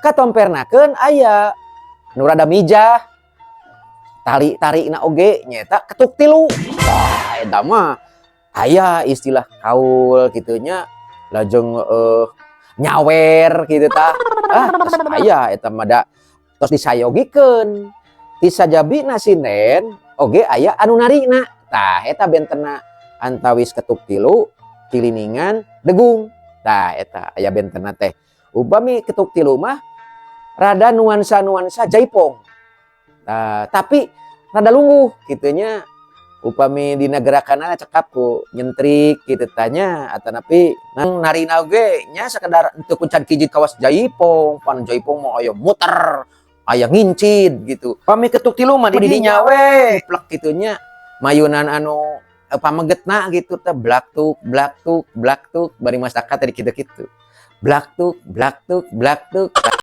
katompernakeun aya nu rada mijah tali-tarina oge nyata ketuk tilu. Tah eta mah aya istilah kaul kitu nya lajeng nyawer kitu tah. Tos aya eta mah da tos disayogikeun. Ti sajabina sinden oge aya anu narina. Tah eta bentenna antawis ketuk tilu kiliningan degung. Tah eta aya bentenna teh. Upami ketuk tilu mah rada nuansa-nuansa jaipong. Tapi rada lungguh kitunya upami dina gerakanana cekap ku nyentrik kitu tanya atanapi nang narina oge nya sakedar teu kuncan kiji kawas jaipong, pan jaipong mah aya muter, aya ngincid gitu. Pami ketuk tilu mah di dinya we plek kitunya mayunan anu pamegetna gitu teh blaktuk blaktuk blaktuk bari masyarakat tadi kitu-kitu. Blaktuk blaktuk blaktuk